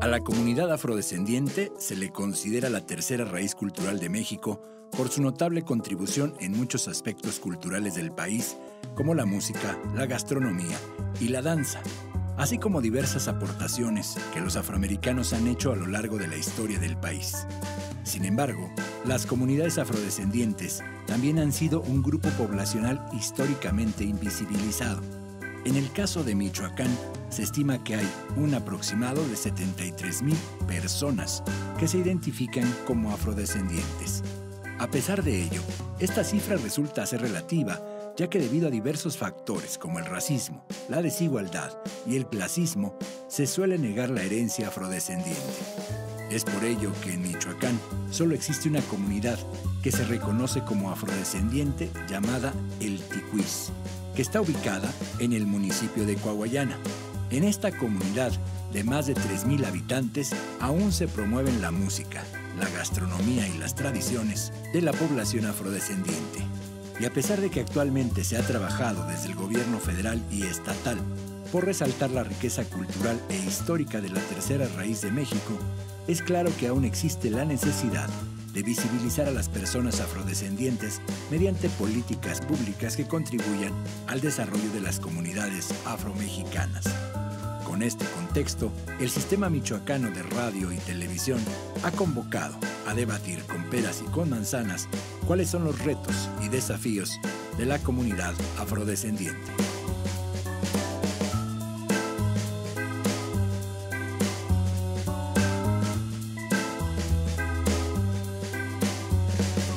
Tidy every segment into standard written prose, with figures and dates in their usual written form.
A la comunidad afrodescendiente se le considera la tercera raíz cultural de México por su notable contribución en muchos aspectos culturales del país, como la música, la gastronomía y la danza, así como diversas aportaciones que los afroamericanos han hecho a lo largo de la historia del país. Sin embargo, las comunidades afrodescendientes también han sido un grupo poblacional históricamente invisibilizado. En el caso de Michoacán, se estima que hay un aproximado de 73,000 personas que se identifican como afrodescendientes. A pesar de ello, esta cifra resulta ser relativa, ya que debido a diversos factores como el racismo, la desigualdad y el clasismo, se suele negar la herencia afrodescendiente. Es por ello que en Michoacán solo existe una comunidad que se reconoce como afrodescendiente llamada El Ticuís, que está ubicada en el municipio de Coahuayana. En esta comunidad de más de 3,000 habitantes aún se promueven la música, la gastronomía y las tradiciones de la población afrodescendiente. Y a pesar de que actualmente se ha trabajado desde el gobierno federal y estatal por resaltar la riqueza cultural e histórica de la tercera raíz de México, es claro que aún existe la necesidad de visibilizar a las personas afrodescendientes mediante políticas públicas que contribuyan al desarrollo de las comunidades afromexicanas. Con este contexto, el Sistema Michoacano de Radio y Televisión ha convocado a debatir con peras y con manzanas cuáles son los retos y desafíos de la comunidad afrodescendiente.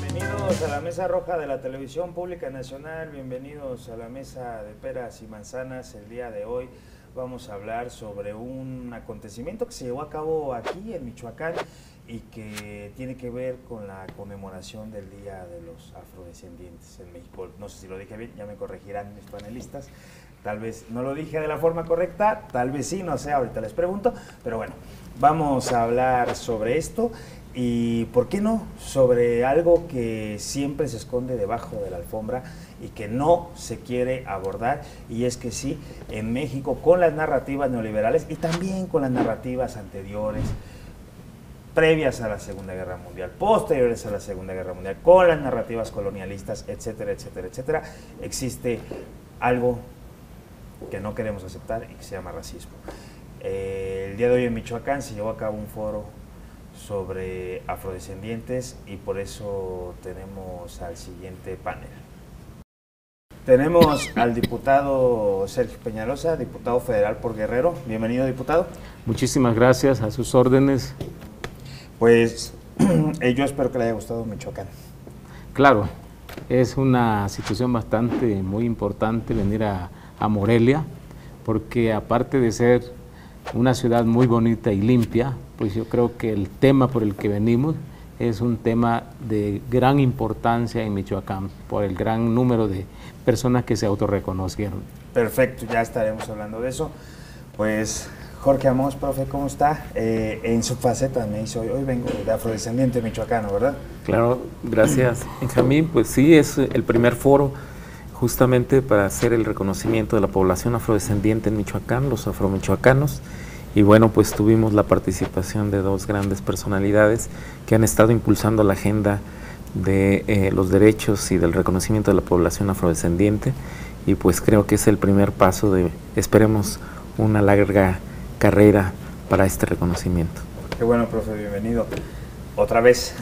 Bienvenidos a la Mesa Roja de la Televisión Pública Nacional, bienvenidos a la Mesa de Peras y Manzanas. El día de hoy vamos a hablar sobre un acontecimiento que se llevó a cabo aquí en Michoacán y que tiene que ver con la conmemoración del Día de los Afrodescendientes en México. No sé si lo dije bien, ya me corregirán mis panelistas. Tal vez no lo dije de la forma correcta, tal vez sí, no sé, ahorita les pregunto. Pero bueno, vamos a hablar sobre esto y, ¿por qué no?, sobre algo que siempre se esconde debajo de la alfombra y que no se quiere abordar, y es que sí, en México, con las narrativas neoliberales y también con las narrativas anteriores, previas a la Segunda Guerra Mundial, posteriores a la Segunda Guerra Mundial, con las narrativas colonialistas, etcétera, etcétera, etcétera, existe algo que no queremos aceptar y que se llama racismo. El día de hoy en Michoacán se llevó a cabo un foro sobre afrodescendientes y por eso tenemos al siguiente panel. Tenemos al diputado Sergio Peñalosa, diputado federal por Guerrero. Bienvenido, diputado. Muchísimas gracias, a sus órdenes. Pues yo espero que le haya gustado Michoacán. Claro, es una situación muy importante venir a Morelia, porque aparte de ser una ciudad muy bonita y limpia, pues yo creo que el tema por el que venimos es un tema de gran importancia en Michoacán, por el gran número de personas que se autorreconocieron. Perfecto, ya estaremos hablando de eso. Pues Jorge Amos, profe, ¿cómo está? En su faceta me dice, hoy vengo de afrodescendiente michoacano, ¿verdad? Claro, gracias, Benjamín. Pues sí, es el primer foro justamente para hacer el reconocimiento de la población afrodescendiente en Michoacán, los afromichoacanos. Y bueno, pues tuvimos la participación de dos grandes personalidades que han estado impulsando la agenda de los derechos y del reconocimiento de la población afrodescendiente, y pues creo que es el primer paso de, esperemos, una larga carrera para este reconocimiento. Qué bueno, profe, bienvenido otra vez.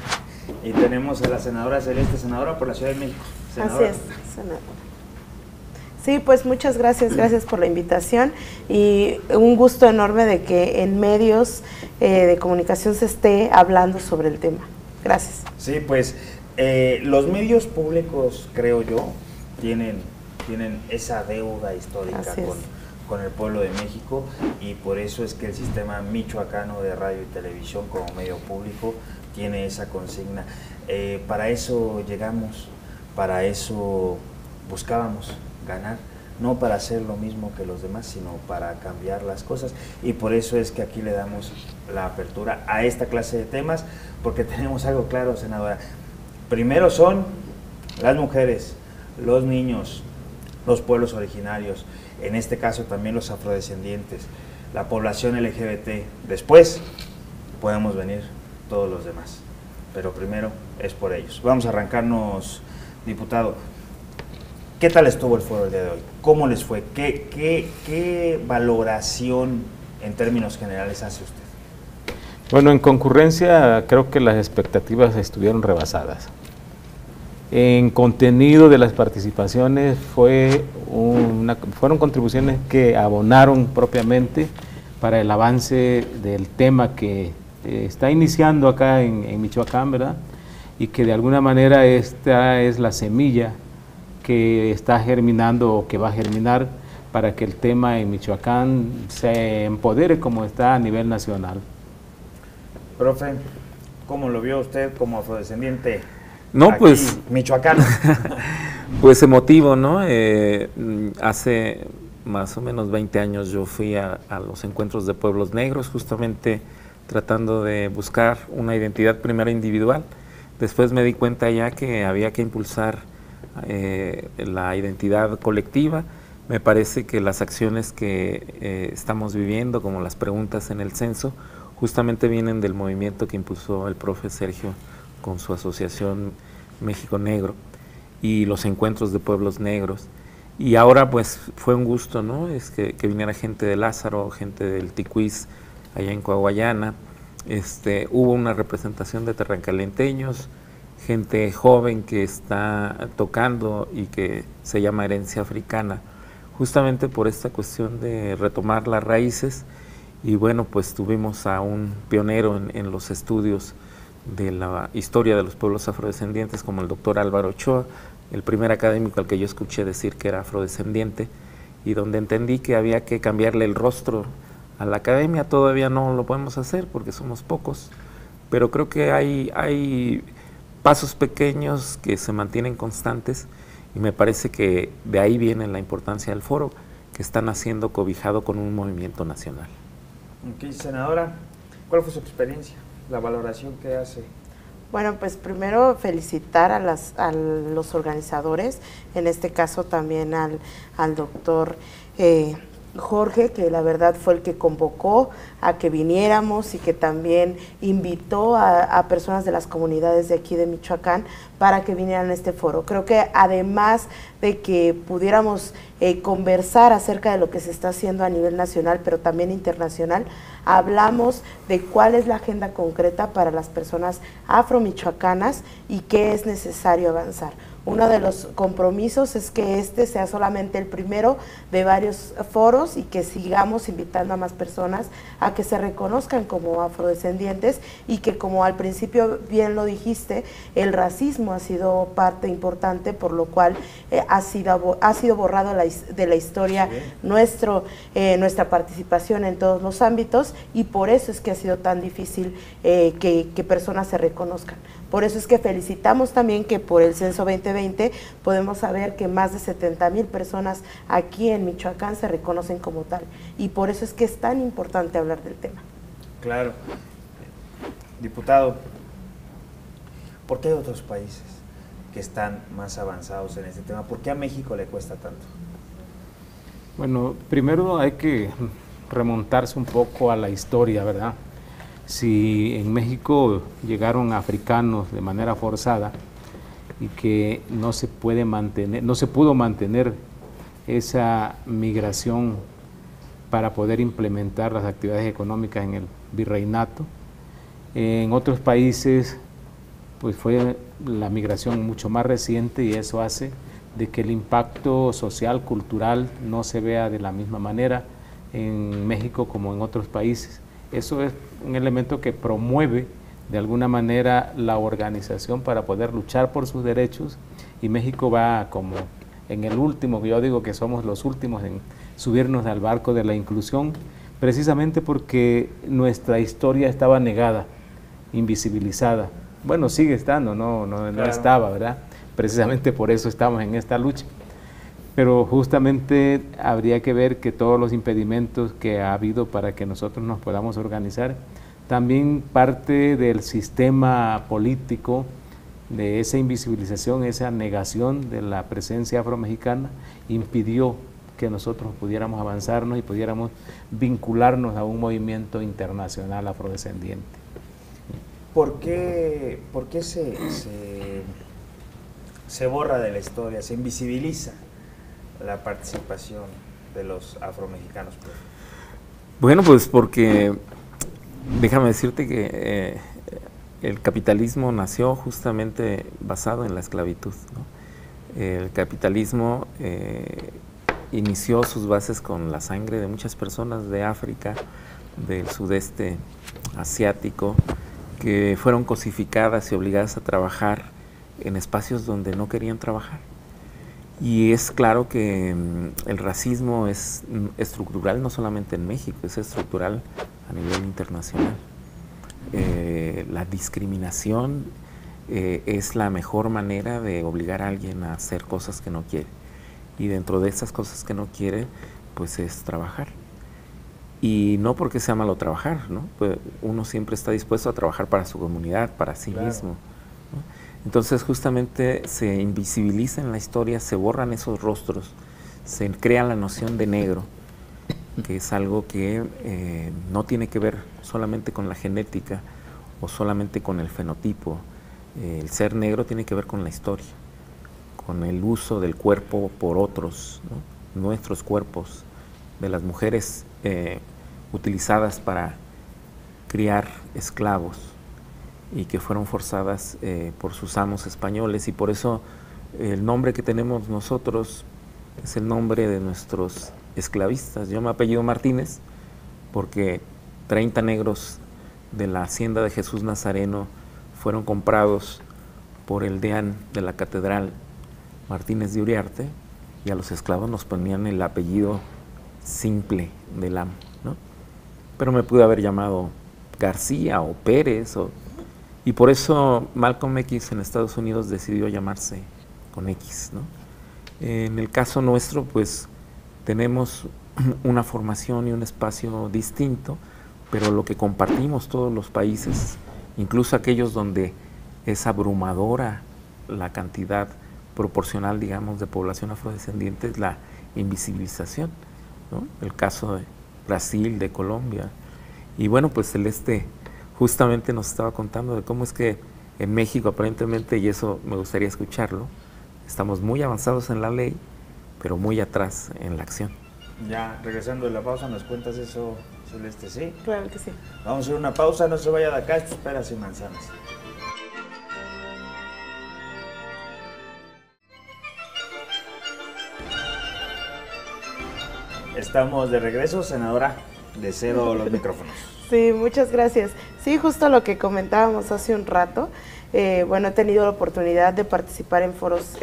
Y tenemos a la senadora Celeste, senadora por la Ciudad de México. Senadora. Así es, senadora. Sí, pues muchas gracias por la invitación y un gusto enorme de que en medios de comunicación se esté hablando sobre el tema. Gracias. Sí, pues los medios públicos, creo yo, tienen esa deuda histórica con el pueblo de México, y por eso es que el Sistema Michoacano de Radio y Televisión como medio público tiene esa consigna. Para eso llegamos, para eso buscábamos ganar, no para hacer lo mismo que los demás, sino para cambiar las cosas, y por eso es que aquí le damos la apertura a esta clase de temas, porque tenemos algo claro, senadora. Primero son las mujeres, los niños, los pueblos originarios, en este caso también los afrodescendientes, la población LGBT. Después podemos venir todos los demás, pero primero es por ellos. Vamos a arrancarnos, diputado. ¿Qué tal estuvo el foro el día de hoy? ¿Cómo les fue? ¿Qué valoración en términos generales hace usted? Bueno, en concurrencia creo que las expectativas estuvieron rebasadas. En contenido de las participaciones fueron contribuciones que abonaron propiamente para el avance del tema que está iniciando acá en Michoacán, ¿verdad? Y que de alguna manera esta es la semilla que está germinando o que va a germinar para que el tema en Michoacán se empodere como está a nivel nacional. Profe, ¿cómo lo vio usted como afrodescendiente? No, aquí, pues michoacano. pues emotivo, ¿no? Hace más o menos 20 años yo fui a los encuentros de pueblos negros, justamente tratando de buscar una identidad primero individual. Después me di cuenta ya que había que impulsar la identidad colectiva. Me parece que las acciones que estamos viviendo, como las preguntas en el censo, justamente vienen del movimiento que impulsó el profe Sergio con su asociación México Negro y los encuentros de pueblos negros. Y ahora pues fue un gusto, ¿no? Es que viniera gente de Lázaro, gente del Ticuís, allá en Coahuayana. Hubo una representación de terrancalenteños, gente joven que está tocando y que se llama Herencia Africana, justamente por esta cuestión de retomar las raíces. Y bueno, pues tuvimos a un pionero en los estudios de la historia de los pueblos afrodescendientes, como el doctor Álvaro Ochoa, el primer académico al que yo escuché decir que era afrodescendiente, y donde entendí que había que cambiarle el rostro a la academia. Todavía no lo podemos hacer porque somos pocos, pero creo que hay pasos pequeños que se mantienen constantes, y me parece que de ahí viene la importancia del foro, que están haciendo cobijado con un movimiento nacional. Ok, senadora, ¿cuál fue su experiencia? La valoración que hace. Bueno, pues primero felicitar a los organizadores, en este caso también al doctor Jorge, que la verdad fue el que convocó a que viniéramos y que también invitó a personas de las comunidades de aquí de Michoacán para que vinieran a este foro. Creo que además de que pudiéramos conversar acerca de lo que se está haciendo a nivel nacional, pero también internacional, hablamos de cuál es la agenda concreta para las personas afro-michoacanas y qué es necesario avanzar. Uno de los compromisos es que este sea solamente el primero de varios foros y que sigamos invitando a más personas a que se reconozcan como afrodescendientes, y que, como al principio bien lo dijiste, el racismo ha sido parte importante, por lo cual ha sido borrado de la historia nuestra participación en todos los ámbitos, y por eso es que ha sido tan difícil que personas se reconozcan. Por eso es que felicitamos también que por el censo 2020 podemos saber que más de 70,000 personas aquí en Michoacán se reconocen como tal, y por eso es que es tan importante hablar del tema. Claro. Diputado, ¿por qué hay otros países que están más avanzados en este tema? ¿Por qué a México le cuesta tanto? Bueno, primero hay que remontarse un poco a la historia, ¿verdad? Si en México llegaron africanos de manera forzada y que no se pudo mantener esa migración para poder implementar las actividades económicas en el virreinato, en otros países pues fue la migración mucho más reciente, y eso hace de que el impacto social, cultural no se vea de la misma manera en México como en otros países. Eso es un elemento que promueve de alguna manera la organización para poder luchar por sus derechos, y México va como en el último, yo digo que somos los últimos en subirnos al barco de la inclusión, precisamente porque nuestra historia estaba negada, invisibilizada. Bueno, sigue estando, no estaba, ¿verdad? Precisamente por eso estamos en esta lucha. Pero justamente habría que ver que todos los impedimentos que ha habido para que nosotros nos podamos organizar, también parte del sistema político, de esa invisibilización, esa negación de la presencia afromexicana, impidió que nosotros pudiéramos avanzarnos y pudiéramos vincularnos a un movimiento internacional afrodescendiente. ¿Por qué se borra de la historia, se invisibiliza la participación de los afromexicanos? Bueno, pues porque déjame decirte que el capitalismo nació justamente basado en la esclavitud, ¿no? El capitalismo inició sus bases con la sangre de muchas personas de África, del sudeste asiático, que fueron cosificadas y obligadas a trabajar en espacios donde no querían trabajar. Y es claro que el racismo es estructural no solamente en México, es estructural a nivel internacional. La discriminación es la mejor manera de obligar a alguien a hacer cosas que no quiere. Y dentro de esas cosas que no quiere, pues es trabajar. Y no porque sea malo trabajar, ¿no? Pues uno siempre está dispuesto a trabajar para su comunidad, para sí mismo, ¿no? Entonces justamente se invisibiliza en la historia, se borran esos rostros, se crea la noción de negro, que es algo que no tiene que ver solamente con la genética o solamente con el fenotipo. El ser negro tiene que ver con la historia, con el uso del cuerpo por otros, ¿no? Nuestros cuerpos, de las mujeres utilizadas para criar esclavos y que fueron forzadas por sus amos españoles, y por eso el nombre que tenemos nosotros es el nombre de nuestros esclavistas. Yo me apellido Martínez porque 30 negros de la hacienda de Jesús Nazareno fueron comprados por el deán de la catedral, Martínez de Uriarte, y a los esclavos nos ponían el apellido simple del amo, ¿no? Pero me pude haber llamado García o Pérez, y por eso Malcolm X en Estados Unidos decidió llamarse con X, ¿no? En el caso nuestro, pues tenemos una formación y un espacio distinto, pero lo que compartimos todos los países, incluso aquellos donde es abrumadora la cantidad proporcional, digamos, de población afrodescendiente, es la invisibilización, ¿no? El caso de Brasil, de Colombia. Y bueno, pues Celeste justamente nos estaba contando de cómo es que en México aparentemente, y eso me gustaría escucharlo, estamos muy avanzados en la ley, pero muy atrás en la acción. Ya, regresando de la pausa, ¿nos cuentas eso, Celeste? ¿Sí? Claro que sí. Vamos a hacer una pausa, no se vaya de acá, esto es Peras y Manzanas. Estamos de regreso, senadora, le cedo los micrófonos. Sí, muchas gracias. Sí, justo lo que comentábamos hace un rato. Bueno, he tenido la oportunidad de participar en foros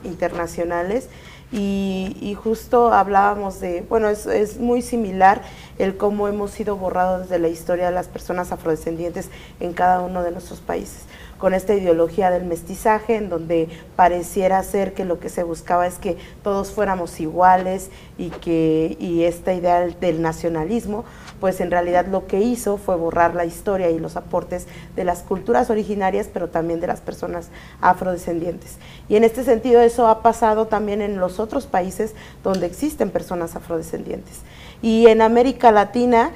internacionales y justo hablábamos de, bueno, es muy similar el cómo hemos sido borrados de la historia de las personas afrodescendientes en cada uno de nuestros países, con esta ideología del mestizaje, en donde pareciera ser que lo que se buscaba es que todos fuéramos iguales y esta idea del nacionalismo, pues en realidad lo que hizo fue borrar la historia y los aportes de las culturas originarias, pero también de las personas afrodescendientes. Y en este sentido eso ha pasado también en los otros países donde existen personas afrodescendientes. Y en América Latina,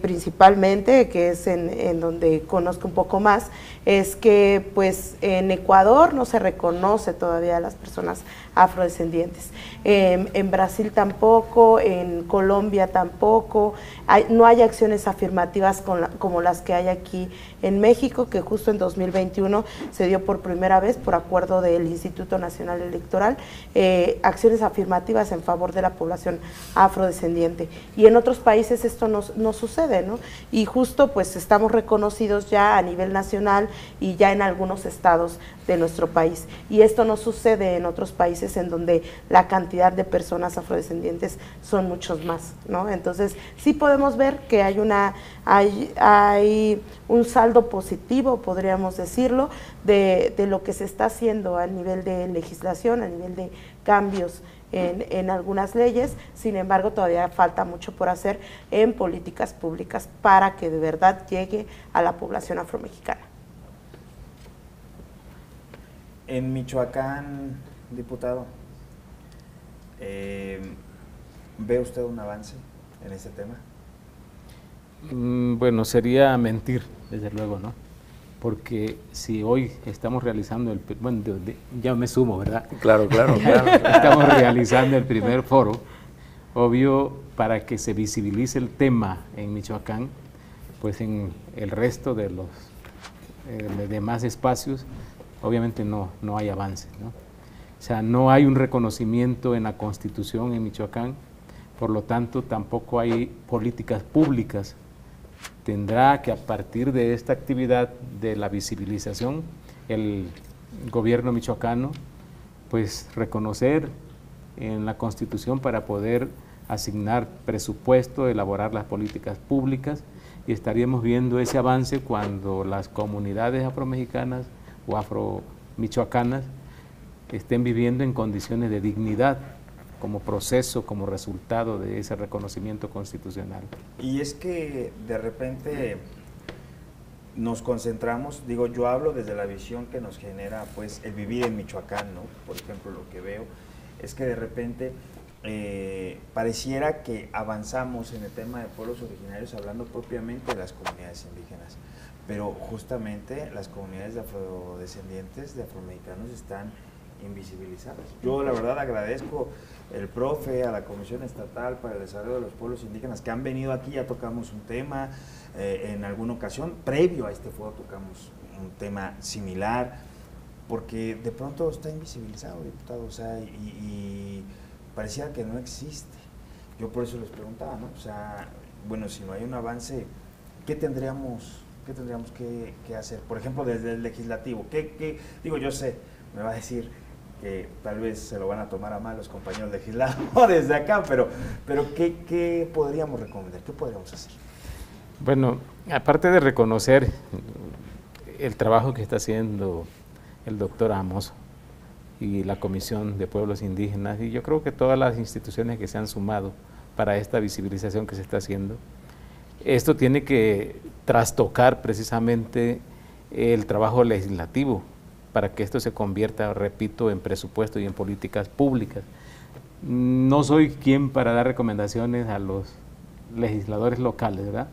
principalmente, que es en donde conozco un poco más, es que pues en Ecuador no se reconoce todavía a las personas afrodescendientes, en Brasil tampoco, en Colombia tampoco, no hay acciones afirmativas como las que hay aquí en México, que justo en 2021 se dio por primera vez por acuerdo del Instituto Nacional Electoral, acciones afirmativas en favor de la población afrodescendiente. Y en otros países esto no sucede, ¿no? Y justo pues estamos reconocidos ya a nivel nacional y ya en algunos estados de nuestro país. Y esto no sucede en otros países en donde la cantidad de personas afrodescendientes son muchos más, ¿no? Entonces sí podemos ver que hay un saldo positivo, podríamos decirlo, de lo que se está haciendo a nivel de legislación, a nivel de cambios en algunas leyes. Sin embargo, todavía falta mucho por hacer en políticas públicas para que de verdad llegue a la población afromexicana. En Michoacán, diputado, ¿Ve usted un avance en este tema? Bueno, sería mentir, desde luego, ¿no? Porque si hoy estamos realizando bueno, ya me sumo, ¿verdad? Claro. Estamos realizando el primer foro, obvio, para que se visibilice el tema en Michoacán, pues en el resto de los demás espacios, obviamente no hay avances, ¿no? O sea, no hay un reconocimiento en la Constitución en Michoacán, por lo tanto tampoco hay políticas públicas. Tendrá que, a partir de esta actividad de la visibilización, el gobierno michoacano pues reconocer en la Constitución para poder asignar presupuesto, elaborar las políticas públicas, y estaríamos viendo ese avance cuando las comunidades afromexicanas o afromichoacanas estén viviendo en condiciones de dignidad como proceso, como resultado de ese reconocimiento constitucional. Y es que de repente nos concentramos, digo, yo hablo desde la visión que nos genera pues el vivir en Michoacán, ¿no? Por ejemplo, lo que veo es que de repente pareciera que avanzamos en el tema de pueblos originarios hablando propiamente de las comunidades indígenas, pero justamente las comunidades de afrodescendientes, de afromexicanos, están invisibilizadas. Yo la verdad agradezco el profe, a la Comisión Estatal para el Desarrollo de los Pueblos Indígenas que han venido aquí, ya tocamos un tema, en alguna ocasión, previo a este foro tocamos un tema similar, porque de pronto está invisibilizado, diputado, o sea, y parecía que no existe. Yo por eso les preguntaba, ¿no? O sea, bueno, si no hay un avance, ¿qué tendríamos que hacer? Por ejemplo, desde el legislativo, digo, yo sé, me va a decir que tal vez se lo van a tomar a mal los compañeros legisladores de acá, pero ¿qué podríamos recomendar? ¿Qué podríamos hacer? Bueno, aparte de reconocer el trabajo que está haciendo el doctor Amos y la Comisión de Pueblos Indígenas, y yo creo que todas las instituciones que se han sumado para esta visibilización que se está haciendo, esto tiene que trastocar precisamente el trabajo legislativo, para que esto se convierta, repito, en presupuesto y en políticas públicas. No soy quien para dar recomendaciones a los legisladores locales, ¿verdad?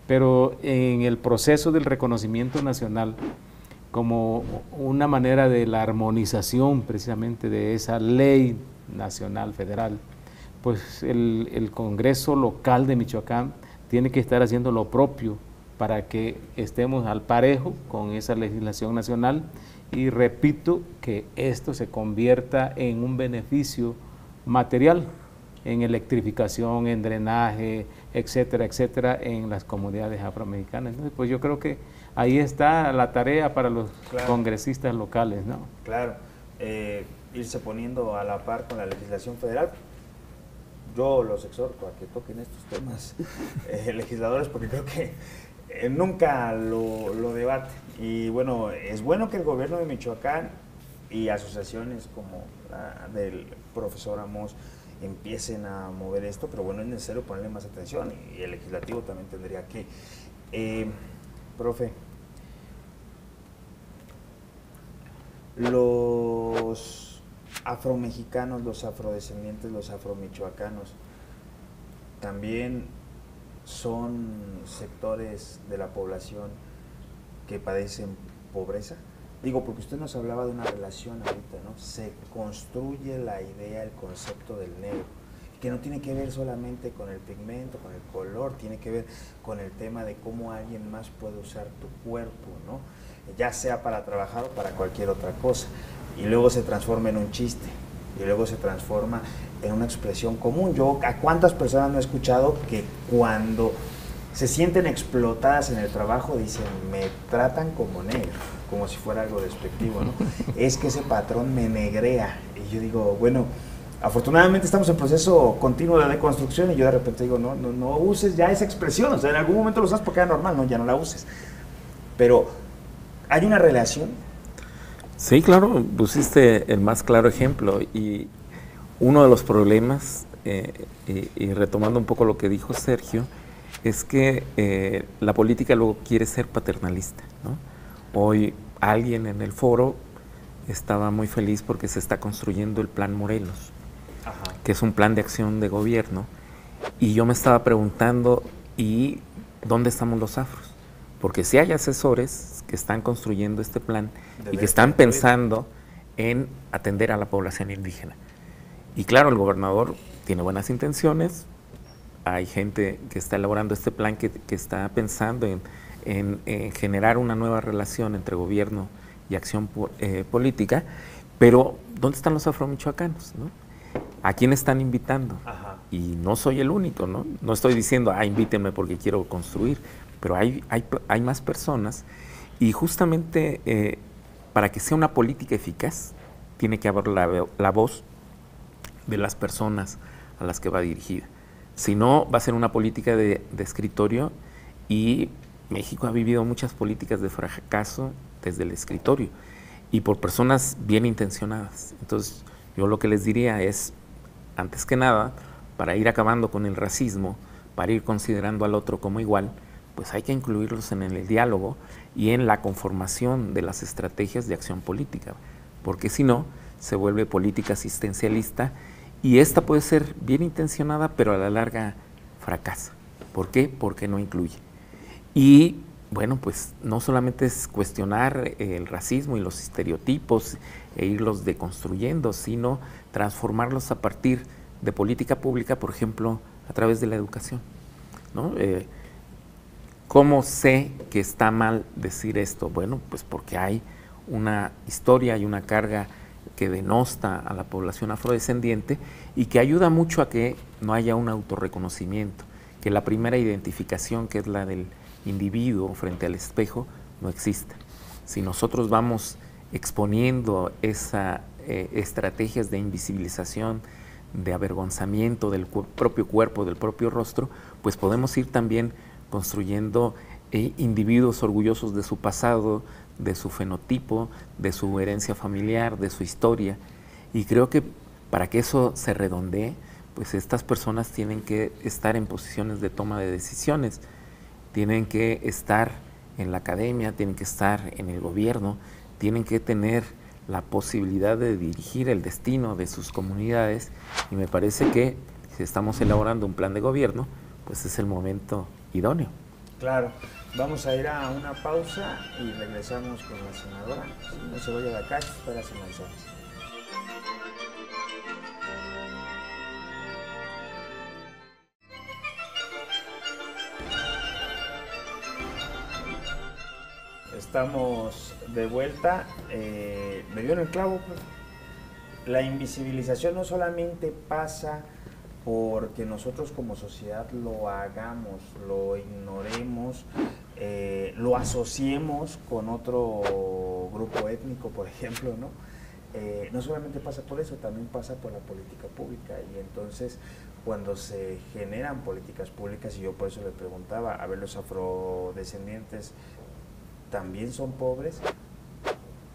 Pero en el proceso del reconocimiento nacional, como una manera de la armonización precisamente de esa ley nacional federal, pues el Congreso local de Michoacán tiene que estar haciendo lo propio para que estemos al parejo con esa legislación nacional, y repito, que esto se convierta en un beneficio material, en electrificación, en drenaje, etcétera, etcétera, en las comunidades afromexicanas. Entonces, pues yo creo que ahí está la tarea para los congresistas locales, ¿no? Claro, irse poniendo a la par con la legislación federal. Yo los exhorto a que toquen estos temas legisladores, porque creo que nunca lo debaten. Y bueno, es bueno que el gobierno de Michoacán y asociaciones como la del profesor Amos empiecen a mover esto, pero bueno, es necesario ponerle más atención, y el legislativo también tendría que. Profe, los afromexicanos, los afrodescendientes, los afromichoacanos, también son sectores de la población que padecen pobreza. Digo, porque usted nos hablaba de una relación ahorita, ¿no? Se construye la idea, el concepto del negro, que no tiene que ver solamente con el pigmento, con el color, tiene que ver con el tema de cómo alguien más puede usar tu cuerpo, ¿no? Ya sea para trabajar o para cualquier otra cosa. Y luego se transforma en un chiste, y luego se transforma en una expresión común. Yo, ¿a cuántas personas no he escuchado que cuando se sienten explotadas en el trabajo dicen, me tratan como negro, como si fuera algo despectivo, ¿no? Es que ese patrón me negrea. Y yo digo, bueno, afortunadamente estamos en proceso continuo de deconstrucción, y yo de repente digo, no uses ya esa expresión, o sea, en algún momento lo usas porque era normal, no, ya no la uses. Pero, ¿hay una relación? Sí, claro, pusiste el más claro ejemplo, y uno de los problemas, y retomando un poco lo que dijo Sergio, es que la política luego quiere ser paternalista, ¿no? Hoy alguien en el foro estaba muy feliz porque se está construyendo el Plan Morelos. Ajá. que es un plan de acción de gobierno, y yo me estaba preguntando, ¿y dónde estamos los afros? Porque si hay asesores que están construyendo este plan y que están pensando en atender a la población indígena. Y claro, el gobernador tiene buenas intenciones, hay gente que está elaborando este plan que está pensando en generar una nueva relación entre gobierno y acción política, pero ¿dónde están los afromichoacanos, no? ¿A quién están invitando? Ajá. Y no soy el único, ¿no? No estoy diciendo, invítenme porque quiero construir, pero hay más personas, y justamente para que sea una política eficaz, tiene que haber la voz de las personas a las que va dirigida. Si no, va a ser una política de escritorio, y México ha vivido muchas políticas de fracaso desde el escritorio y por personas bien intencionadas. Entonces, yo lo que les diría es, antes que nada, para ir acabando con el racismo, para ir considerando al otro como igual, pues hay que incluirlos en el diálogo y en la conformación de las estrategias de acción política, porque si no, se vuelve política asistencialista, y esta puede ser bien intencionada, pero a la larga fracasa. ¿Por qué? Porque no incluye. Y bueno, pues no solamente es cuestionar el racismo y los estereotipos e irlos deconstruyendo, sino transformarlos a partir de política pública, por ejemplo, a través de la educación, ¿no? ¿Cómo sé que está mal decir esto? Bueno, pues porque hay una historia y una carga que denosta a la población afrodescendiente y que ayuda mucho a que no haya un autorreconocimiento, que la primera identificación, que es la del individuo frente al espejo, no exista. Si nosotros vamos exponiendo esas estrategias de invisibilización, de avergonzamiento del propio cuerpo, del propio rostro, pues podemos ir también construyendo individuos orgullosos de su pasado, de su fenotipo, de su herencia familiar, de su historia. Y creo que para que eso se redondee, pues estas personas tienen que estar en posiciones de toma de decisiones, tienen que estar en la academia, tienen que estar en el gobierno, tienen que tener la posibilidad de dirigir el destino de sus comunidades, y me parece que si estamos elaborando un plan de gobierno, pues es el momento idóneo. Claro, vamos a ir a una pausa y regresamos con la senadora. Si no se vaya de acá, espera sin mensajes. Estamos de vuelta. Me dio en el clavo, pues. La invisibilización no solamente pasa porque nosotros como sociedad lo hagamos, lo ignoremos, lo asociemos con otro grupo étnico, por ejemplo, ¿no? No solamente pasa por eso, también pasa por la política pública, y entonces cuando se generan políticas públicas, y yo por eso le preguntaba, a ver, los afrodescendientes también son pobres,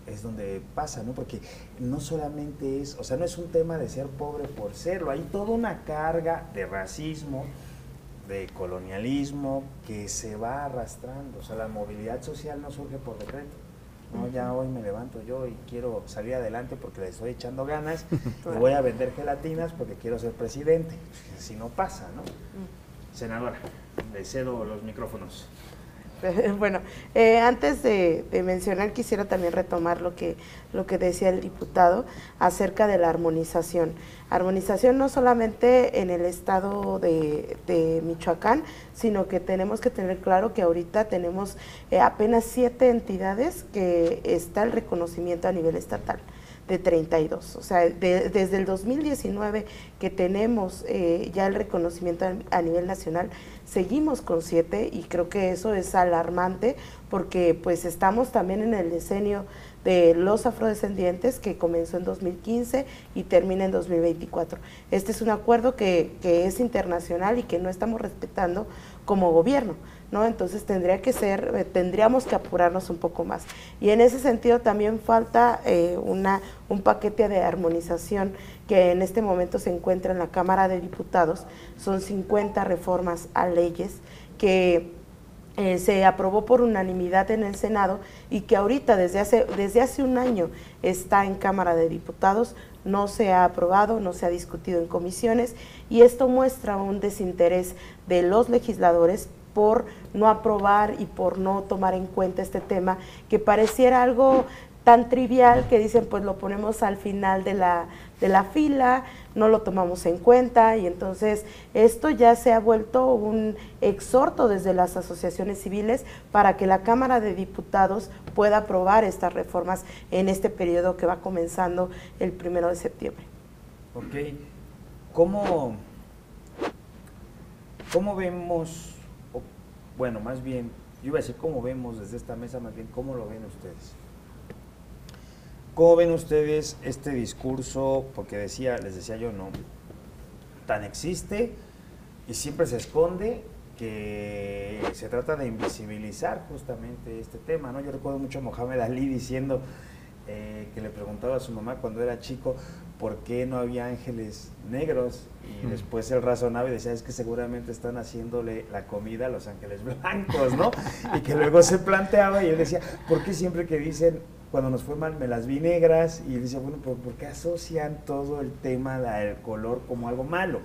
es donde pasa, ¿no? Porque no solamente es, o sea, no es un tema de ser pobre por serlo, hay toda una carga de racismo, de colonialismo que se va arrastrando. O sea, la movilidad social no surge por decreto. No, ya hoy me levanto yo y quiero salir adelante porque le estoy echando ganas y voy a vender gelatinas porque quiero ser presidente. Si no pasa, ¿no? Senadora, le cedo los micrófonos. Bueno, antes de mencionar, quisiera también retomar lo que decía el diputado acerca de la armonización. Armonización no solamente en el estado de Michoacán, sino que tenemos que tener claro que ahorita tenemos apenas 7 entidades que está el reconocimiento a nivel estatal, de 32. O sea, desde el 2019 que tenemos ya el reconocimiento a nivel nacional, seguimos con 7, y creo que eso es alarmante porque pues estamos también en el decenio de los afrodescendientes que comenzó en 2015 y termina en 2024. Este es un acuerdo que es internacional y que no estamos respetando como gobierno, ¿no? Entonces tendríamos que apurarnos un poco más. Y en ese sentido también falta un paquete de armonización que en este momento se encuentra en la Cámara de Diputados. Son 50 reformas a leyes que se aprobó por unanimidad en el Senado y que ahorita desde hace un año está en Cámara de Diputados, no se ha aprobado, no se ha discutido en comisiones, y esto muestra un desinterés de los legisladores por no aprobar y por no tomar en cuenta este tema, que pareciera algo tan trivial que dicen pues lo ponemos al final de la fila, no lo tomamos en cuenta, y entonces esto ya se ha vuelto un exhorto desde las asociaciones civiles para que la Cámara de Diputados pueda aprobar estas reformas en este periodo que va comenzando el 1 de septiembre. Ok, ¿cómo vemos, bueno, más bien, yo iba a decir cómo vemos desde esta mesa, más bien cómo lo ven ustedes? ¿Cómo ven ustedes este discurso? Porque les decía yo, no, tan existe y siempre se esconde, que se trata de invisibilizar justamente este tema, ¿no? Yo recuerdo mucho a Mohamed Ali diciendo que le preguntaba a su mamá cuando era chico por qué no había ángeles negros, y después él razonaba y decía, es que seguramente están haciéndole la comida a los ángeles blancos, ¿no? Y que luego se planteaba y él decía, ¿por qué siempre que dicen cuando nos fue mal me las vi negras? Y él decía, bueno, ¿por qué asocian todo el tema del color como algo malo?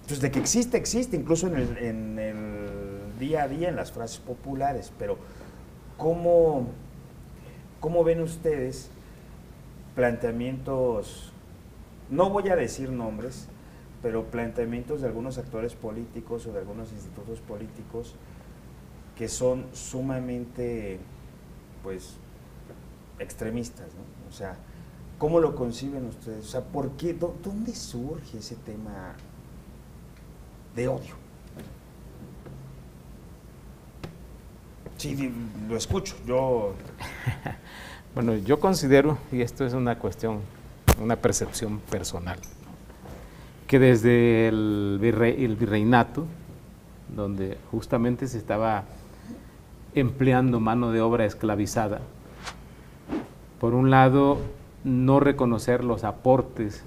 Entonces, de que existe, incluso en el día a día, en las frases populares, pero ¿cómo ven ustedes planteamientos, no voy a decir nombres, pero planteamientos de algunos actores políticos o de algunos institutos políticos que son sumamente, pues, extremistas, ¿no? O sea, ¿cómo lo conciben ustedes? O sea, ¿por qué? ¿Dónde surge ese tema de odio? Sí, lo escucho, yo... Bueno, yo considero, y esto es una cuestión, una percepción personal, que desde el virreinato, donde justamente se estaba empleando mano de obra esclavizada, por un lado, no reconocer los aportes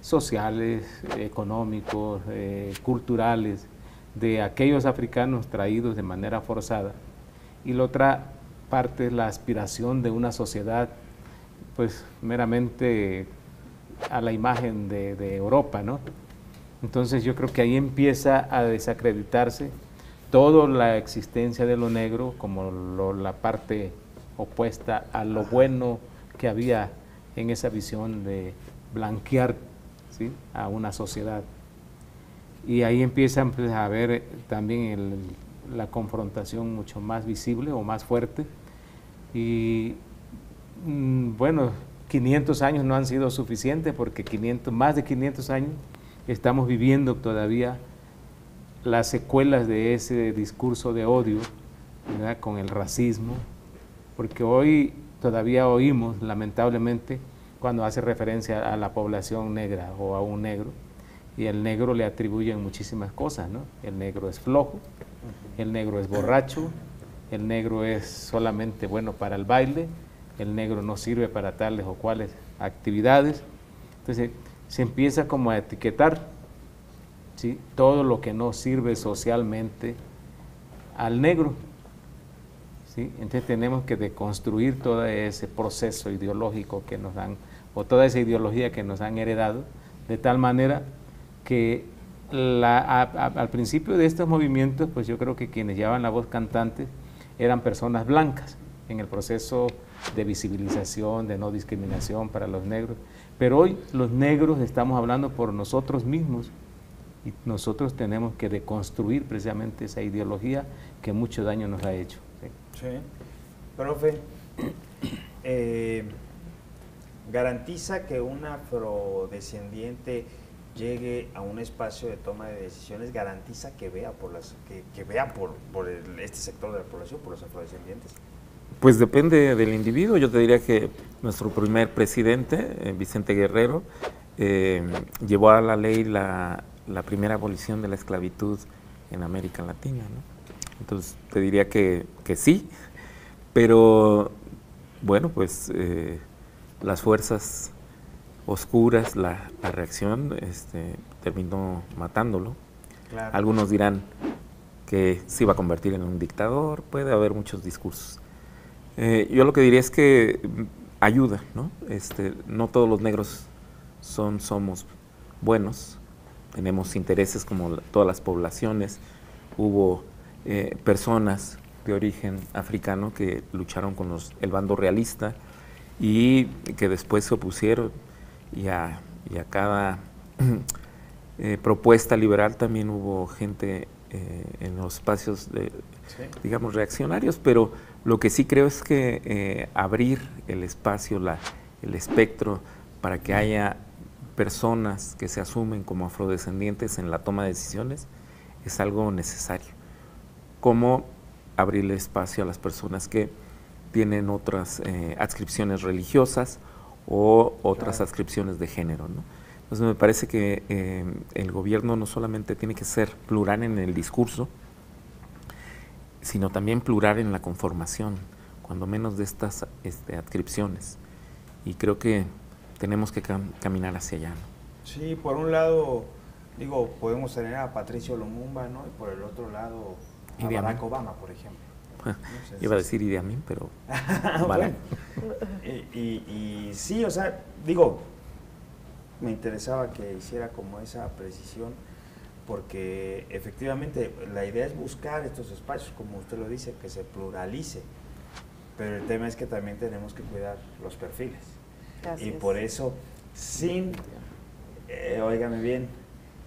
sociales, económicos, culturales de aquellos africanos traídos de manera forzada, y la otra parte es la aspiración de una sociedad pues meramente a la imagen de Europa, ¿no? Entonces yo creo que ahí empieza a desacreditarse toda la existencia de lo negro como la parte opuesta a lo bueno que había en esa visión de blanquear, ¿sí?, a una sociedad. Y ahí empieza pues, a haber también la confrontación mucho más visible o más fuerte. Y bueno, 500 años no han sido suficientes, porque más de 500 años estamos viviendo todavía las secuelas de ese discurso de odio, ¿verdad?, con el racismo, porque hoy todavía oímos, lamentablemente, cuando hace referencia a la población negra o a un negro, y el negro le atribuyen muchísimas cosas, ¿no? El negro es flojo, el negro es borracho, el negro es solamente bueno para el baile, el negro no sirve para tales o cuales actividades. Entonces se empieza como a etiquetar, ¿sí?, todo lo que no sirve socialmente al negro, ¿sí? Entonces tenemos que deconstruir todo ese proceso ideológico que nos han, o toda esa ideología que nos han heredado, de tal manera que al principio de estos movimientos, pues yo creo que quienes llevaban la voz cantante eran personas blancas en el proceso de visibilización, de no discriminación para los negros. Pero hoy los negros estamos hablando por nosotros mismos, y nosotros tenemos que deconstruir precisamente esa ideología que mucho daño nos ha hecho. Sí. Profe, ¿garantiza que un afrodescendiente llegue a un espacio de toma de decisiones? ¿Garantiza que vea por este sector de la población, por los afrodescendientes? Pues depende del individuo. Yo te diría que nuestro primer presidente, Vicente Guerrero, llevó a la ley la primera abolición de la esclavitud en América Latina, ¿no? Entonces te diría que sí, pero bueno, pues las fuerzas oscuras, la reacción terminó matándolo. Claro. Algunos dirán que se iba a convertir en un dictador, puede haber muchos discursos. Yo lo que diría es que ayuda, ¿no? No todos los negros somos buenos, tenemos intereses como todas las poblaciones. Hubo personas de origen africano que lucharon con el bando realista y que después se opusieron, y a cada propuesta liberal también hubo gente en los espacios digamos, reaccionarios, pero lo que sí creo es que abrir el espacio, el espectro, para que haya personas que se asumen como afrodescendientes en la toma de decisiones, es algo necesario. Como abrirle espacio a las personas que tienen otras adscripciones religiosas o otras adscripciones de género, ¿no? Entonces me parece que el gobierno no solamente tiene que ser plural en el discurso, sino también plural en la conformación, cuando menos de estas adscripciones. Y creo que tenemos que caminar hacia allá, ¿no? Sí, por un lado, digo, podemos tener a Patricio Lumumba, ¿no? Y por el otro lado, a Barack Obama, por ejemplo. No sé, iba a decir Idi Amin, pero vale. Y sí, o sea, digo, me interesaba que hiciera como esa precisión, porque efectivamente la idea es buscar estos espacios, como usted lo dice, que se pluralice, pero el tema es que también tenemos que cuidar los perfiles. Y por eso, óigame bien,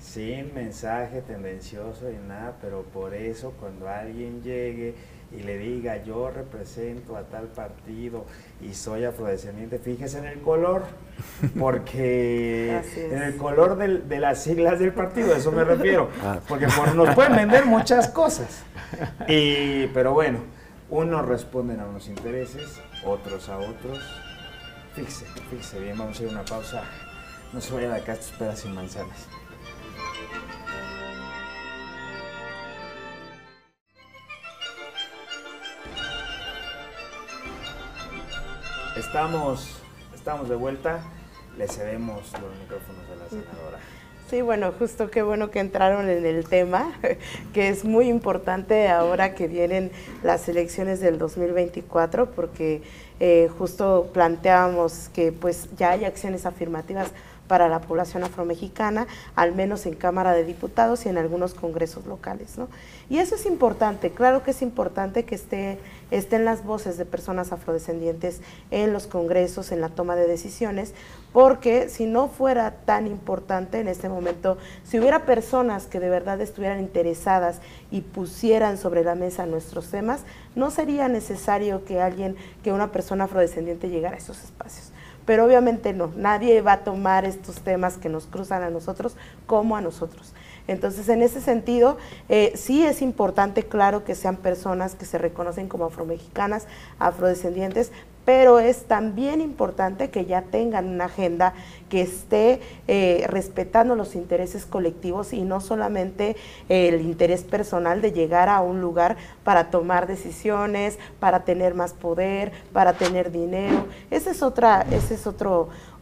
sin mensaje tendencioso y nada, pero por eso cuando alguien llegue y le diga yo represento a tal partido y soy afrodescendiente, fíjese en el color, porque en el color de las siglas del partido, a eso me refiero, porque nos pueden vender muchas cosas, pero bueno, unos responden a unos intereses, otros a otros. Fíjese bien, vamos a ir a una pausa, no se vaya de acá, esto es Peras y Manzanas. Estamos de vuelta, le cedemos los micrófonos a la senadora. Sí, bueno, justo qué bueno que entraron en el tema, que es muy importante ahora que vienen las elecciones del 2024, porque justo planteábamos que pues ya hay acciones afirmativas para la población afromexicana, al menos en Cámara de Diputados y en algunos congresos locales, ¿no? Y eso es importante, claro que es importante que estén las voces de personas afrodescendientes en los congresos, en la toma de decisiones, porque si no fuera tan importante en este momento, si hubiera personas que de verdad estuvieran interesadas y pusieran sobre la mesa nuestros temas, no sería necesario que una persona afrodescendiente llegara a esos espacios. Pero obviamente no, nadie va a tomar estos temas que nos cruzan a nosotros como a nosotros. Entonces, en ese sentido, sí es importante, claro, que sean personas que se reconocen como afromexicanas, afrodescendientes, pero es también importante que ya tengan una agenda que esté respetando los intereses colectivos y no solamente el interés personal de llegar a un lugar para tomar decisiones, para tener más poder, para tener dinero. Ese es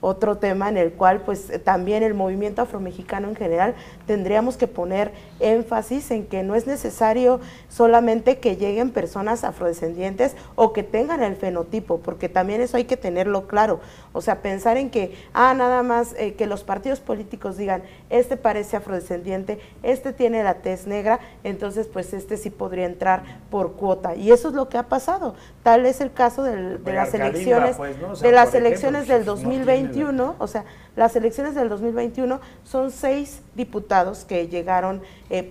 otro tema en el cual pues también el movimiento afromexicano en general tendríamos que poner énfasis en que no es necesario solamente que lleguen personas afrodescendientes o que tengan el fenotipo, porque también eso hay que tenerlo claro. O sea, pensar en que nada más que los partidos políticos digan este parece afrodescendiente, este tiene la tez negra, entonces pues este sí podría entrar por cuota, y eso es lo que ha pasado. Tal es el caso de las elecciones, pues, ¿no? O sea, de las elecciones del 2021, o sea, las elecciones del 2021 son 6 diputados que llegaron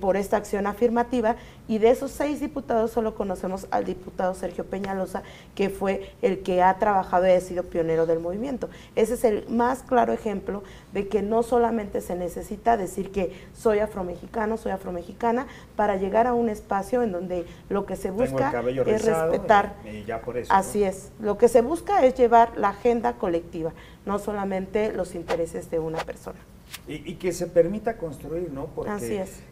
por esta acción afirmativa, y de esos 6 diputados solo conocemos al diputado Sergio Peñalosa, que fue el que ha trabajado y ha sido pionero del movimiento. Ese es el más claro ejemplo de que no solamente se necesita decir que soy afromexicano, soy afromexicana, para llegar a un espacio en donde lo que se busca es respetar. Y ya por eso, así, ¿no? Es, lo que se busca es llevar la agenda colectiva, no solamente los intereses de una persona. Y que se permita construir, ¿no? Porque, así es.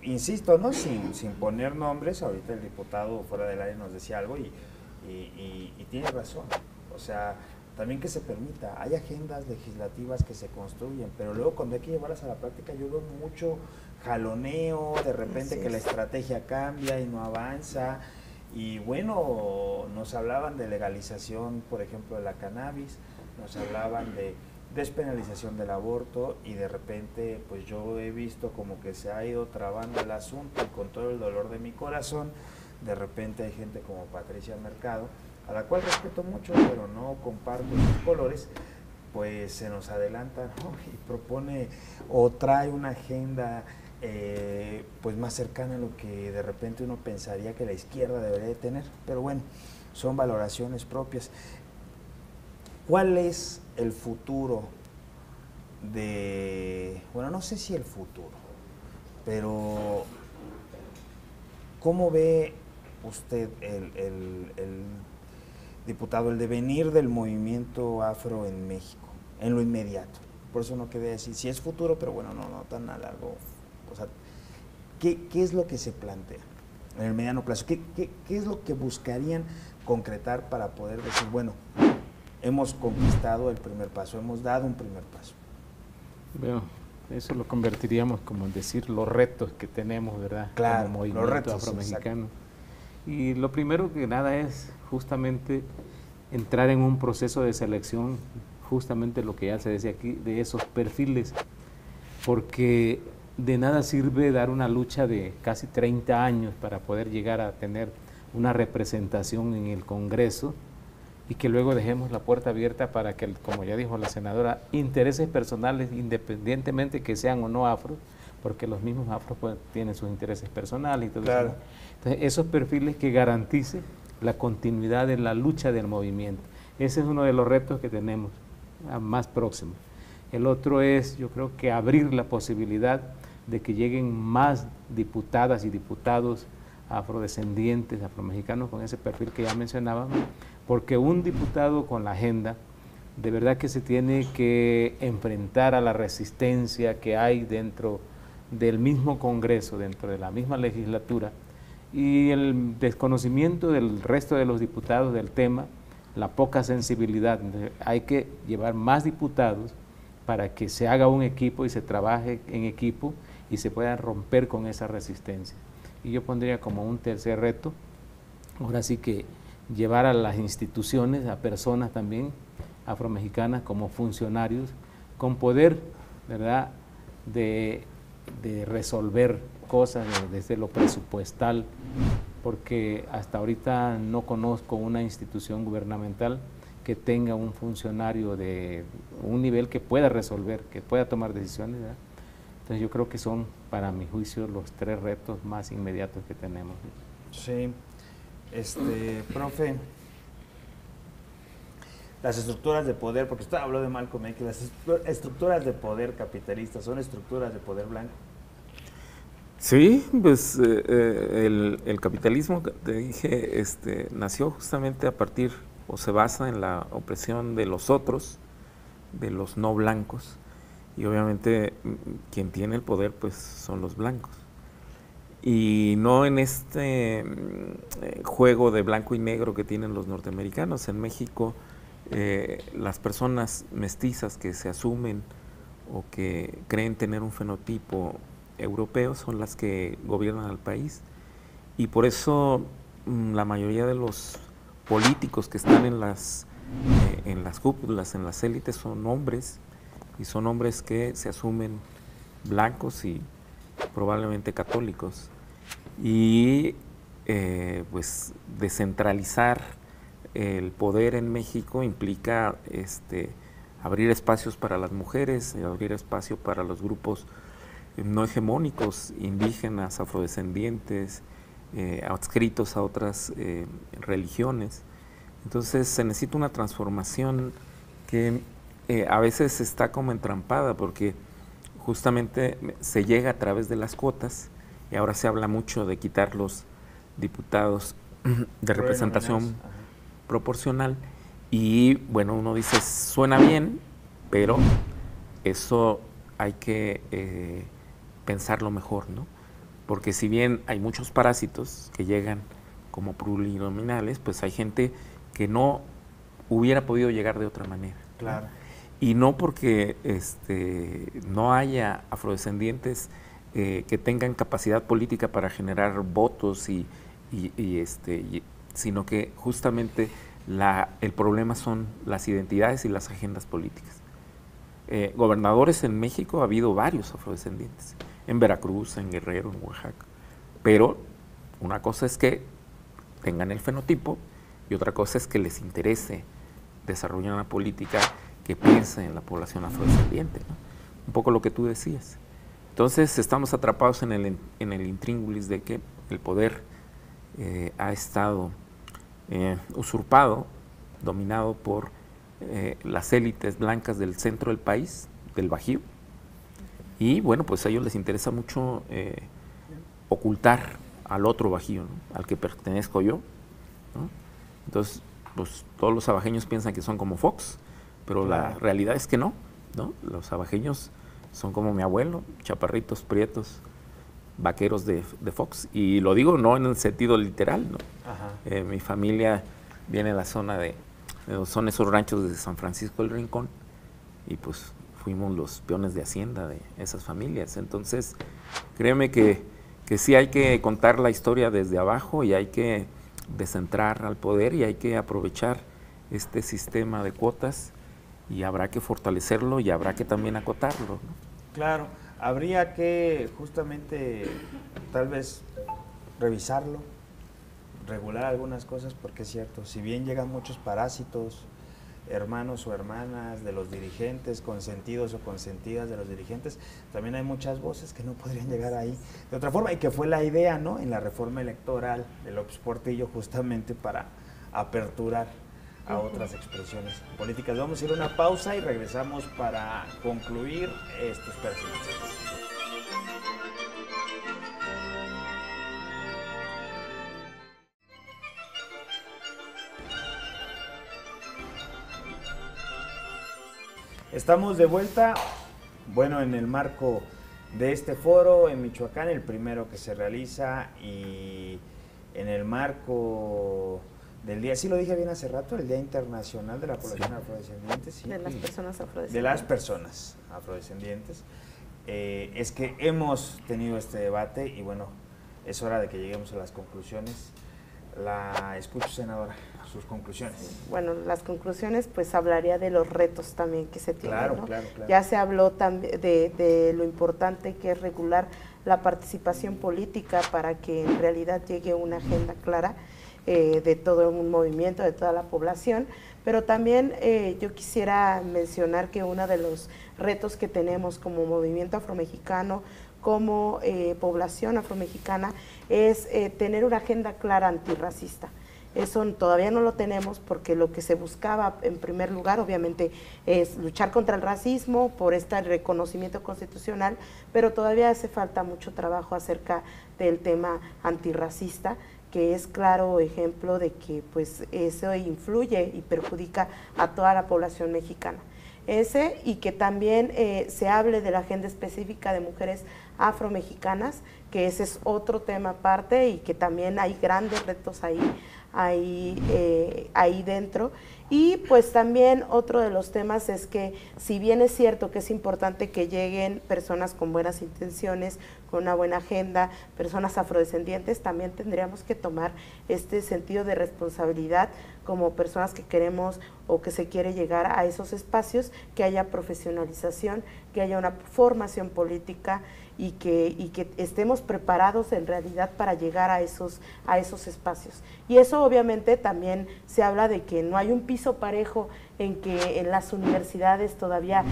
Insisto, ¿no? Sin poner nombres, ahorita el diputado fuera del área nos decía algo y tiene razón. O sea, también que se permita, hay agendas legislativas que se construyen, pero luego cuando hay que llevarlas a la práctica yo veo mucho jaloneo, de repente que la estrategia cambia y no avanza. Y bueno, nos hablaban de legalización, por ejemplo, de la cannabis, nos hablaban de despenalización del aborto, y de repente pues yo he visto como que se ha ido trabando el asunto, y con todo el dolor de mi corazón, de repente hay gente como Patricia Mercado, a la cual respeto mucho, pero no comparto sus colores, pues se nos adelanta, ¿no? Y propone o trae una agenda pues más cercana a lo que de repente uno pensaría que la izquierda debería de tener, pero bueno, son valoraciones propias. ¿Cuál es el futuro bueno, no sé si el futuro, pero cómo ve usted el diputado, el devenir del movimiento afro en México, en lo inmediato? Por eso no quería decir si es futuro, pero bueno, no tan a largo. O sea, ¿qué es lo que se plantea en el mediano plazo? ¿Qué es lo que buscarían concretar para poder decir, bueno, hemos conquistado el primer paso, hemos dado un primer paso? Bueno, eso lo convertiríamos como en decir los retos que tenemos, ¿verdad? Claro, como movimiento los retos afromexicano. Y lo primero que nada es justamente entrar en un proceso de selección, justamente lo que ya se decía aquí, de esos perfiles, porque de nada sirve dar una lucha de casi 30 años para poder llegar a tener una representación en el Congreso, y que luego dejemos la puerta abierta para que, como ya dijo la senadora, intereses personales, independientemente que sean o no afros, porque los mismos afros pues, tienen sus intereses personales y todo claro. eso. Entonces, esos perfiles que garantice la continuidad de la lucha del movimiento. Ese es uno de los retos que tenemos más próximos. El otro es, yo creo que abrir la posibilidad de que lleguen más diputadas y diputados afrodescendientes, afromexicanos con ese perfil que ya mencionábamos, porque un diputado con la agenda de verdad que se tiene que enfrentar a la resistencia que hay dentro del mismo Congreso, dentro de la misma legislatura, y el desconocimiento del resto de los diputados del tema, la poca sensibilidad. Hay que llevar más diputados para que se haga un equipo y se trabaje en equipo y se pueda romper con esa resistencia. Y yo pondría como un tercer reto, ahora sí que llevar a las instituciones, a personas también afromexicanas como funcionarios, con poder, ¿verdad?, de resolver cosas desde lo presupuestal, porque hasta ahorita no conozco una institución gubernamental que tenga un funcionario de un nivel que pueda resolver, que pueda tomar decisiones, ¿verdad? Entonces yo creo que son, para mi juicio, los tres retos más inmediatos que tenemos. Sí. Profe, las estructuras de poder, porque usted habló de Malcolm X, las estructuras de poder capitalistas son estructuras de poder blanco. Sí, pues el capitalismo, te dije, nació justamente a partir, o se basa en la opresión de los otros, de los no blancos, y obviamente quien tiene el poder pues son los blancos. Y no en este juego de blanco y negro que tienen los norteamericanos. En México, las personas mestizas que se asumen o que creen tener un fenotipo europeo son las que gobiernan al país. Y por eso la mayoría de los políticos que están en las cúpulas, en las élites, son hombres, y son hombres que se asumen blancos y probablemente católicos. Y pues descentralizar el poder en México implica abrir espacios para las mujeres, abrir espacio para los grupos no hegemónicos, indígenas, afrodescendientes, adscritos a otras religiones. Entonces se necesita una transformación que a veces está como entrampada, porque justamente se llega a través de las cuotas, y ahora se habla mucho de quitar los diputados de representación proporcional, y bueno, uno dice, suena bien, pero eso hay que pensarlo mejor, ¿no? Porque si bien hay muchos parásitos que llegan como plurinominales, pues hay gente que no hubiera podido llegar de otra manera. Claro. Y no porque no haya afrodescendientes que tengan capacidad política para generar votos sino que justamente el problema son las identidades y las agendas políticas. Gobernadores en México ha habido varios afrodescendientes, en Veracruz, en Guerrero, en Oaxaca, pero una cosa es que tengan el fenotipo y otra cosa es que les interese desarrollar una política que piense en la población afrodescendiente, ¿no? Un poco lo que tú decías. Entonces estamos atrapados en el intríngulis de que el poder ha estado usurpado, dominado por las élites blancas del centro del país, del Bajío, y bueno, pues a ellos les interesa mucho ocultar al otro Bajío, ¿no? Al que pertenezco yo, ¿no? Entonces, pues todos los abajeños piensan que son como Fox, pero la realidad es que no, ¿no? Los abajeños son como mi abuelo, chaparritos, prietos, vaqueros de Fox, y lo digo no en el sentido literal, ¿no? Mi familia viene de la zona son esos ranchos de San Francisco del Rincón, y pues fuimos los peones de hacienda de esas familias. Entonces, créeme que sí hay que contar la historia desde abajo y hay que descentrar al poder y hay que aprovechar este sistema de cuotas y habrá que fortalecerlo y habrá que también acotarlo, ¿no? Claro, habría que justamente tal vez revisarlo, regular algunas cosas, porque es cierto, si bien llegan muchos parásitos, hermanos o hermanas de los dirigentes, consentidos o consentidas de los dirigentes, también hay muchas voces que no podrían llegar ahí de otra forma, y que fue la idea, ¿no?, en la reforma electoral de López Portillo, justamente para aperturar a otras expresiones políticas. Vamos a ir a una pausa y regresamos para concluir estos personajes. Estamos de vuelta, bueno, en el marco de este foro en Michoacán, el primero que se realiza, y en el marco del día, sí lo dije bien hace rato, el Día Internacional de la Población Afrodescendiente. Sí, de las personas afrodescendientes. De las personas afrodescendientes. Es que hemos tenido este debate y bueno, es hora de que lleguemos a las conclusiones. La escucho, senadora, sus conclusiones. Bueno, las conclusiones, pues hablaría de los retos también que se tienen, claro, ¿no? Claro. Ya se habló también de lo importante que es regular la participación política para que en realidad llegue una agenda clara de todo un movimiento, de toda la población, pero también yo quisiera mencionar que uno de los retos que tenemos como movimiento afromexicano, como población afromexicana, es tener una agenda clara antirracista. Eso todavía no lo tenemos porque lo que se buscaba en primer lugar obviamente es luchar contra el racismo por este reconocimiento constitucional, pero todavía hace falta mucho trabajo acerca del tema antirracista, que es claro ejemplo de que pues eso influye y perjudica a toda la población mexicana. Y que también se hable de la agenda específica de mujeres afromexicanas, que ese es otro tema aparte y que también hay grandes retos ahí dentro. Y pues también otro de los temas es que si bien es cierto que es importante que lleguen personas con buenas intenciones, con una buena agenda, personas afrodescendientes, también tendríamos que tomar este sentido de responsabilidad como personas que queremos o que se quiere llegar a esos espacios, que haya profesionalización, que haya una formación política y que estemos preparados en realidad para llegar a esos espacios. Y eso obviamente también se habla de que no hay un piso parejo, en que en las universidades todavía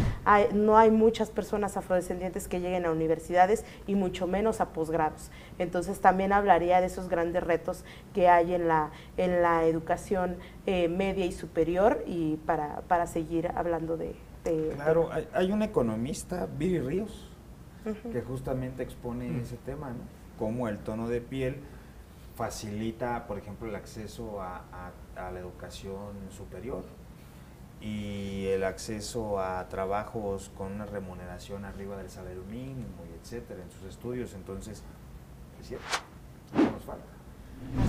no hay muchas personas afrodescendientes que lleguen a universidades y mucho menos a posgrados. Entonces también hablaría de esos grandes retos que hay en la educación media y superior, y para seguir hablando de claro, hay un economista, Viri Ríos, que justamente expone ese tema, ¿no? Cómo el tono de piel facilita, por ejemplo, el acceso a la educación superior y el acceso a trabajos con una remuneración arriba del salario mínimo, y etcétera, en sus estudios. Entonces, es cierto, no nos falta.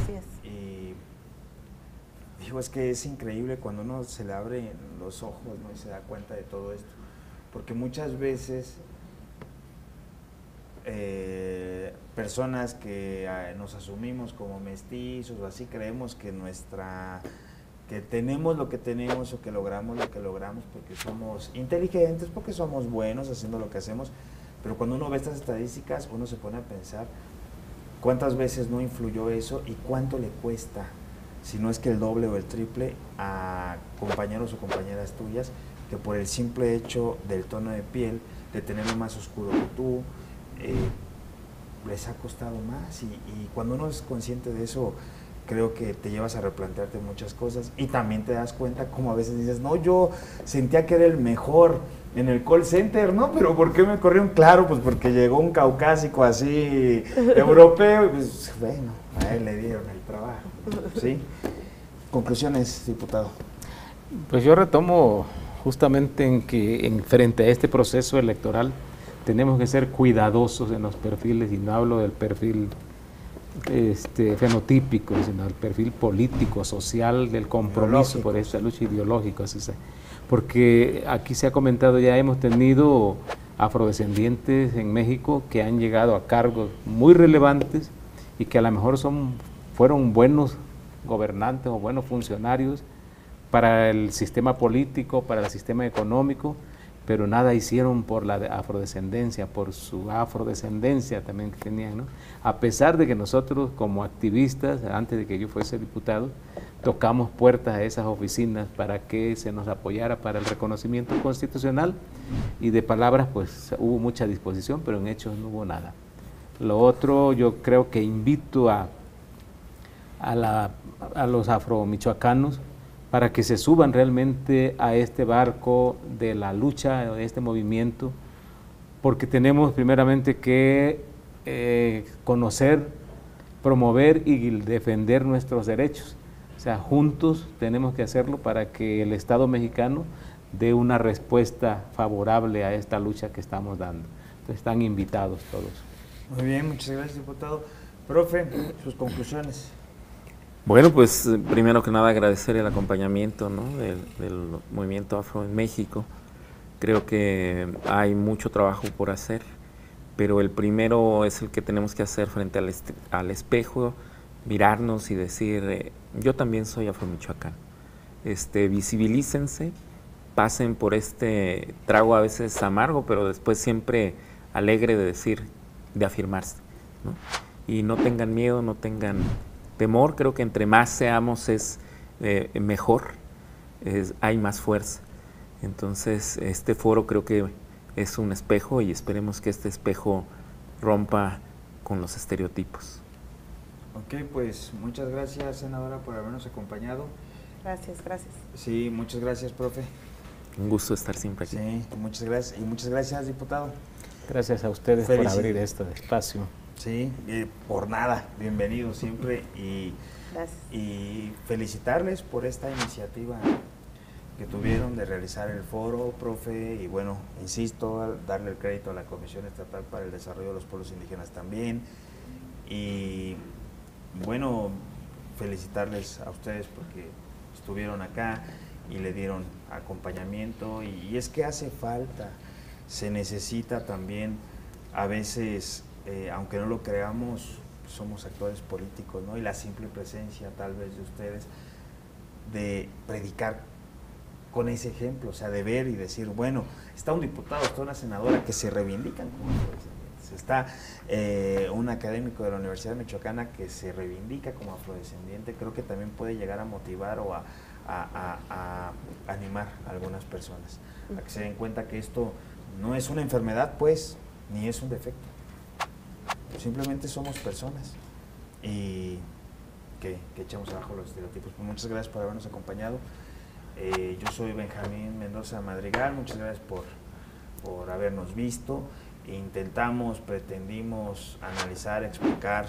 Así es. Y digo, es que es increíble cuando uno se le abren los ojos, ¿no?, y se da cuenta de todo esto, porque muchas veces personas que nos asumimos como mestizos o así, creemos que que tenemos lo que tenemos o que logramos lo que logramos porque somos inteligentes, porque somos buenos haciendo lo que hacemos, pero cuando uno ve estas estadísticas uno se pone a pensar cuántas veces no influyó eso y cuánto le cuesta, si no es que el doble o el triple, a compañeros o compañeras tuyas que por el simple hecho del tono de piel, de tenerlo más oscuro que tú, les ha costado más y cuando uno es consciente de eso, creo que te llevas a replantearte muchas cosas y también te das cuenta como a veces dices, no, yo sentía que era el mejor en el call center, ¿no? Pero ¿por qué me corrieron? Claro, pues porque llegó un caucásico así europeo, pues bueno, a él le dieron el trabajo, ¿sí? Conclusiones, diputado. Pues yo retomo justamente en que frente a este proceso electoral tenemos que ser cuidadosos en los perfiles, y no hablo del perfil fenotípico, sino del perfil político, social, del compromiso por esta lucha ideológica, porque aquí se ha comentado, ya hemos tenido afrodescendientes en México que han llegado a cargos muy relevantes y que a lo mejor fueron buenos gobernantes o buenos funcionarios para el sistema político, para el sistema económico, pero nada hicieron por la afrodescendencia, por su afrodescendencia también que tenían, ¿no? A pesar de que nosotros como activistas, antes de que yo fuese diputado, tocamos puertas a esas oficinas para que se nos apoyara para el reconocimiento constitucional, y de palabras pues hubo mucha disposición, pero en hechos no hubo nada. Lo otro, yo creo que invito a los afromichoacanos para que se suban realmente a este barco de la lucha, de este movimiento, porque tenemos primeramente que conocer, promover y defender nuestros derechos. O sea, juntos tenemos que hacerlo para que el Estado mexicano dé una respuesta favorable a esta lucha que estamos dando. Entonces están invitados todos. Muy bien, muchas gracias, diputado. Profe, sus conclusiones. Bueno, pues primero que nada agradecer el acompañamiento, ¿no?, del movimiento afro en México. Creo que hay mucho trabajo por hacer, pero el primero es el que tenemos que hacer frente al espejo, mirarnos y decir, yo también soy afromichoacano. Visibilícense, pasen por este trago a veces amargo, pero después siempre alegre de decir, de afirmarse, ¿no? Y no tengan miedo, no tengan temor. Creo que entre más seamos es mejor, hay más fuerza. Entonces este foro creo que es un espejo y esperemos que este espejo rompa con los estereotipos. Ok, pues muchas gracias, senadora, por habernos acompañado. Gracias. Sí, muchas gracias, profe. Un gusto estar siempre aquí. Sí, muchas gracias. Y muchas gracias, diputado. Gracias a ustedes por abrir este espacio. Sí, por nada, bienvenido siempre y felicitarles por esta iniciativa que tuvieron de realizar el foro, profe, y bueno, insisto, darle el crédito a la Comisión Estatal para el Desarrollo de los Pueblos Indígenas también, y bueno, felicitarles a ustedes porque estuvieron acá y le dieron acompañamiento, y es que hace falta, se necesita también a veces, aunque no lo creamos, somos actores políticos, ¿no? Y la simple presencia tal vez de ustedes, de predicar con ese ejemplo, o sea, de ver y decir, bueno, está un diputado, está una senadora que se reivindican como afrodescendientes, está un académico de la Universidad Michoacana que se reivindica como afrodescendiente. Creo que también puede llegar a motivar o a animar a algunas personas a que se den cuenta que esto no es una enfermedad, pues, ni es un defecto. Simplemente somos personas y que echamos abajo los estereotipos. Pues muchas gracias por habernos acompañado. Yo soy Benjamín Mendoza Madrigal, muchas gracias por habernos visto. Pretendimos analizar, explicar,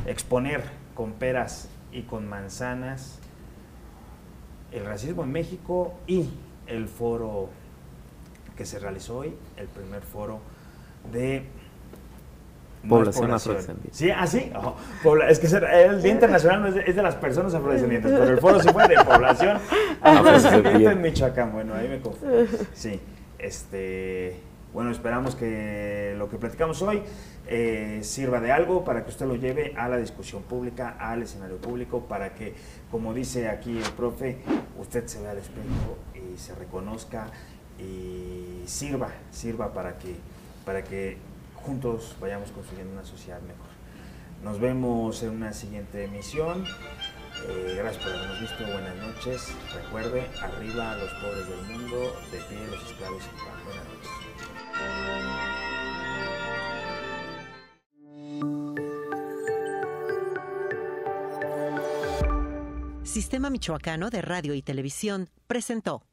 exponer con peras y con manzanas el racismo en México y el foro que se realizó hoy, el primer foro de población afrodescendiente. ¿Sí? ¿Ah, sí? Oh, es que el Día Internacional no es de las personas afrodescendientes, pero el foro sí fue de población afrodescendiente en Michoacán. Bueno, ahí me confundo. Sí, Bueno, esperamos que lo que platicamos hoy sirva de algo para que usted lo lleve a la discusión pública, al escenario público, para que, como dice aquí el profe, usted se vea al espejo y se reconozca y sirva para que juntos vayamos construyendo una sociedad mejor. Nos vemos en una siguiente emisión. Gracias por habernos visto. Buenas noches. Recuerde, arriba los pobres del mundo, de pie los esclavos y pan. Buenas noches. Sistema Michoacano de Radio y Televisión presentó